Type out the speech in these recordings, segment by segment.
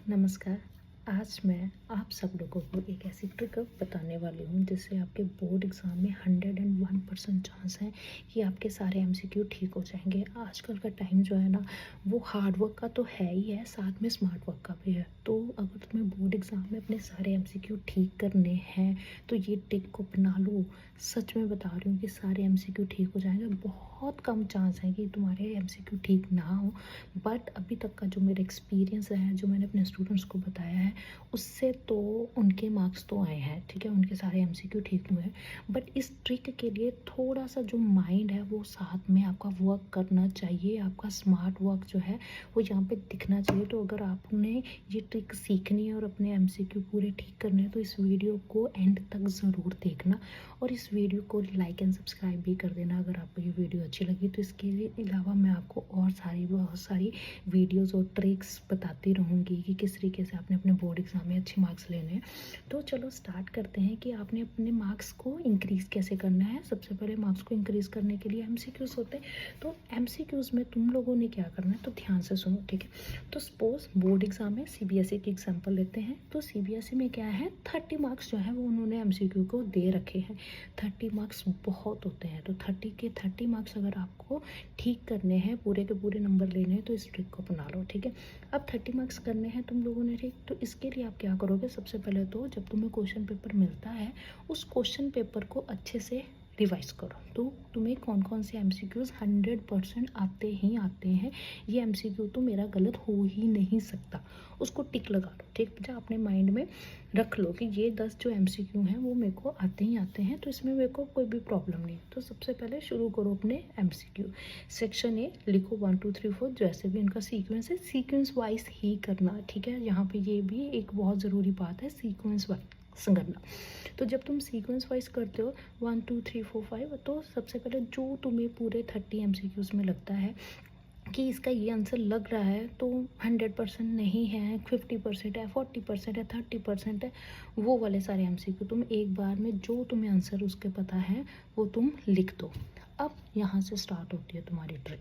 नमस्कार। आज मैं आप सब लोगों को एक ऐसी ट्रिक बताने वाली हूँ जिससे आपके बोर्ड एग्ज़ाम में 101% चांस है कि आपके सारे एमसीक्यू ठीक हो जाएंगे। आजकल का टाइम जो है ना, वो हार्ड वर्क का तो है ही है, साथ में स्मार्ट वर्क का भी है। तो अगर तुम्हें बोर्ड एग्ज़ाम में अपने सारे एमसीक्यू ठीक करने हैं तो ये ट्रिक को अपना लो। सच में बता रही हूँ कि सारे एमसीक्यू ठीक हो जाएंगे। बहुत कम चांस है कि तुम्हारे एमसीक्यू ठीक ना हो, बट अभी तक का जो मेरा एक्सपीरियंस है, जो मैंने अपने स्टूडेंट्स को बताया है, उससे तो उनके मार्क्स तो आए हैं, ठीक है, उनके सारे एमसीक्यू ठीक हुए हैं। बट इस ट्रिक के लिए थोड़ा सा जो माइंड है वो साथ में आपका वर्क करना चाहिए। आपका स्मार्ट वर्क जो है वो यहाँ पे दिखना चाहिए। तो अगर आपने ये ट्रिक सीखनी है और अपने एमसीक्यू पूरे ठीक करने हैं तो इस वीडियो को एंड तक ज़रूर देखना, और इस वीडियो को लाइक एंड सब्सक्राइब भी कर देना अगर आपको ये वीडियो अच्छी लगी। तो इसके अलावा मैं आपको और बहुत सारी वीडियोज़ और ट्रिक्स बताती रहूँगी कि किस तरीके से आपने अपने बोर्ड एग्ज़ाम में अच्छे मार्क्स लेने हैं। तो चलो स्टार्ट करते हैं कि आपने अपने मार्क्स को इंक्रीज़ कैसे करना है। सबसे पहले मार्क्स को इंक्रीज़ करने के लिए एमसीक्यूज़ होते हैं। तो एमसीक्यूज़ में तुम लोगों ने क्या करना है, तो ध्यान से सुनो, ठीक है। तो सपोज बोर्ड एग्ज़ाम में सीबीएसई की एग्जाम्पल लेते हैं। तो सीबीएसई में क्या है, 30 मार्क्स जो है वो उन्होंने एमसीक्यू को दे रखे हैं। 30 मार्क्स बहुत होते हैं। तो 30 के 30 मार्क्स अगर आपको ठीक करने हैं, पूरे के पूरे नंबर लेने हैं, तो इस ट्रिक को अपना लो, ठीक है। अब 30 मार्क्स करने हैं तुम लोगों ने, ठीक। तो इसके लिए आप क्या करोगे, सबसे पहले तो जब तुम्हें क्वेश्चन पेपर मिलता है उस क्वेश्चन पेपर को अच्छे से रिवाइज करो। तो तुम्हें कौन कौन से एमसीक्यूज़ 100% आते ही आते हैं, ये एमसीक्यू तो मेरा गलत हो ही नहीं सकता, उसको टिक लगा लो, ठीक। जब अपने माइंड में रख लो कि ये 10 जो एमसीक्यू हैं वो मेरे को आते ही आते हैं, तो इसमें मेरे को कोई भी प्रॉब्लम नहीं। तो सबसे पहले शुरू करो अपने एमसीक्यू। सेक्शन ए लिखो 1 2 3 4, जैसे भी इनका सीक्वेंस है सीक्वेंस वाइज ही करना, ठीक है। यहाँ पे ये भी एक बहुत ज़रूरी बात है, सीक्वेंस वाइज करना। तो जब तुम सीक्वेंस वाइज करते हो 1 2 3 4 5, तो सबसे पहले जो तुम्हें पूरे 30 एमसीक्यूज़ में लगता है कि इसका ये आंसर लग रहा है, तो 100% नहीं है, 50% है, 40% है, 30% है, वो वाले सारे एमसीक्यू तुम एक बार में जो तुम्हें आंसर उसके पता है वो तुम लिख दो। अब यहाँ से स्टार्ट होती है तुम्हारी ट्रिक।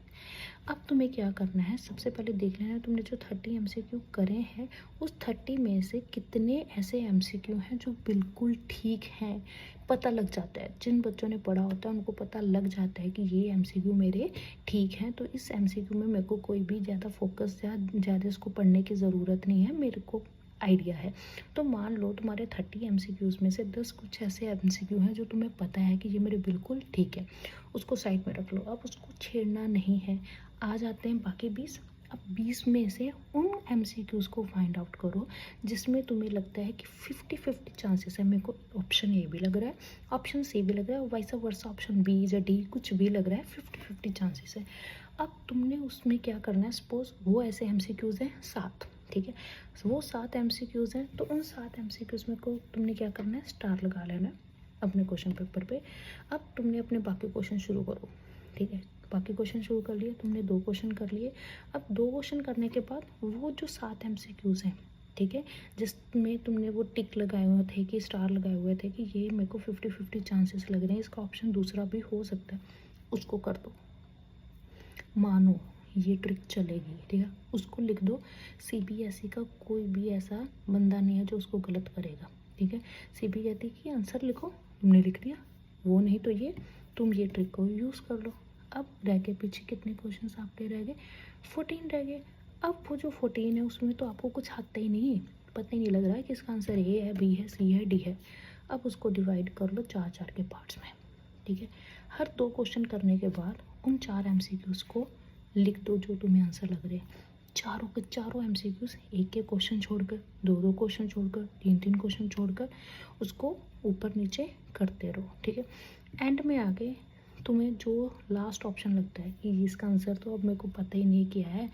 अब तुम्हें क्या करना है, सबसे पहले देख लेना है तुमने जो 30 एमसीक्यू करे हैं उस 30 में से कितने ऐसे एमसीक्यू हैं जो बिल्कुल ठीक हैं। पता लग जाता है, जिन बच्चों ने पढ़ा होता है उनको पता लग जाता है कि ये एमसीक्यू मेरे ठीक हैं। तो इस एमसीक्यू में मेरे को कोई भी ज़्यादा फोकस या ज़्यादा इसको पढ़ने की ज़रूरत नहीं है, मेरे को आइडिया है। तो मान लो तुम्हारे 30 एमसीक्यूज़ में से 10 कुछ ऐसे एमसीक्यू हैं जो तुम्हें पता है कि ये मेरे बिल्कुल ठीक है, उसको साइड में रख लो। अब उसको छेड़ना नहीं है। आ जाते हैं बाकी 20। अब 20 में से उन एमसीक्यूज़ को फाइंड आउट करो जिसमें तुम्हें लगता है कि 50-50 चांसेस है। मेरे को ऑप्शन ए भी लग रहा है, ऑप्शन सी भी लग रहा है, वाइस वर्सा ऑप्शन बी या डी कुछ भी लग रहा है, 50-50 चांसेस है। अब तुमने उसमें क्या करना है, सपोज वो ऐसे एमसीक्यूज़ हैं 7, ठीक है। वो 7 एमसीक्यूज़ हैं, तो उन 7 एमसीक्यूज़ में को तुमने क्या करना है, स्टार लगा लेना है अपने क्वेश्चन पेपर पे। अब तुमने अपने बाकी क्वेश्चन शुरू करो, ठीक है। बाकी क्वेश्चन शुरू कर लिए तुमने, 2 क्वेश्चन कर लिए। अब 2 क्वेश्चन करने के बाद वो जो 7 एमसीक्यूज़ हैं, ठीक है, जिसमें तुमने वो टिक लगाए हुए थे कि स्टार लगाए हुए थे कि ये मेरे को 50-50 चांसेस लग रहे हैं, इसका ऑप्शन दूसरा भी हो सकता है, उसको कर दो। मानो ये ट्रिक चलेगी, ठीक है, उसको लिख दो। सीबीएसई का कोई भी ऐसा बंदा नहीं है जो उसको गलत करेगा, ठीक है। सीबीएसई की आंसर लिखो, तुमने लिख दिया, वो नहीं तो ये, तुम ये ट्रिक को यूज़ कर लो। अब रह गए पीछे कितने क्वेश्चंस आपके रह गए, 14 रह गए। अब वो जो 14 है उसमें तो आपको कुछ आता ही नहीं, पता ही नहीं लग रहा है कि इसका आंसर ए है, बी है, सी है, डी है। अब उसको डिवाइड कर लो 4-4 के पार्ट्स में, ठीक है। हर 2 क्वेश्चन करने के बाद उन 4 एमसीक्यूज़ को लिख दो जो तुम्हें आंसर लग रहे हैं। चारों के चारों एमसीक्यूज़, एक एक क्वेश्चन छोड़कर, 2-2 क्वेश्चन छोड़कर, 3-3 क्वेश्चन छोड़कर उसको ऊपर नीचे करते रहो, ठीक है। एंड में आगे तुम्हें जो लास्ट ऑप्शन लगता है कि इसका आंसर तो अब मेरे को पता ही नहीं क्या है,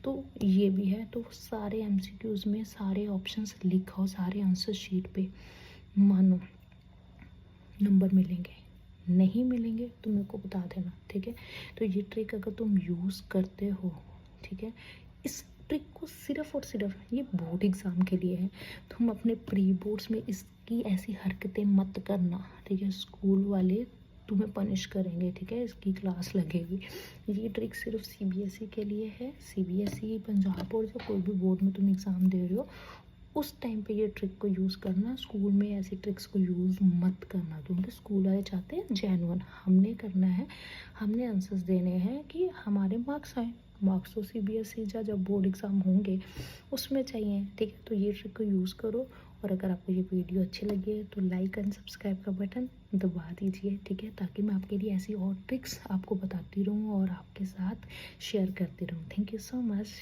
तो ये भी है, तो सारे एमसीक्यूज़ में सारे ऑप्शंस लिखो, सारे आंसर शीट पे। मानो नंबर मिलेंगे, नहीं मिलेंगे तो मेरे को बता देना, ठीक है। तो ये ट्रिक अगर तुम यूज़ करते हो, ठीक है, इस ट्रिक को सिर्फ और सिर्फ ये बोर्ड एग्ज़ाम के लिए है। तुम अपने प्री बोर्ड्स में इसकी ऐसी हरकतें मत करना, ठीक है। स्कूल वाले तुम्हें पनिश करेंगे, ठीक है, इसकी क्लास लगेगी। ये ट्रिक सिर्फ सीबीएसई के लिए है। सीबीएसई, पंजाब बोर्ड या कोई भी बोर्ड में तुम एग्ज़ाम दे रहे हो, उस टाइम पे ये ट्रिक को यूज़ करना। स्कूल में ऐसी ट्रिक्स को यूज़ मत करना, क्योंकि स्कूल वाले चाहते हैं जेन्युइन। हमने करना है, हमने आंसर्स देने हैं कि हमारे मार्क्स आए। मार्क्स तो सीबीएसई या जब बोर्ड एग्ज़ाम होंगे उसमें चाहिए, ठीक है। तो ये ट्रिक को यूज़ करो। और अगर आपको ये वीडियो अच्छी लगी है तो लाइक एंड सब्सक्राइब का बटन दबा दीजिए, ठीक है, ताकि मैं आपके लिए ऐसी और ट्रिक्स आपको बताती रहूँ और आपके साथ शेयर करती रहूँ। Thank you so much.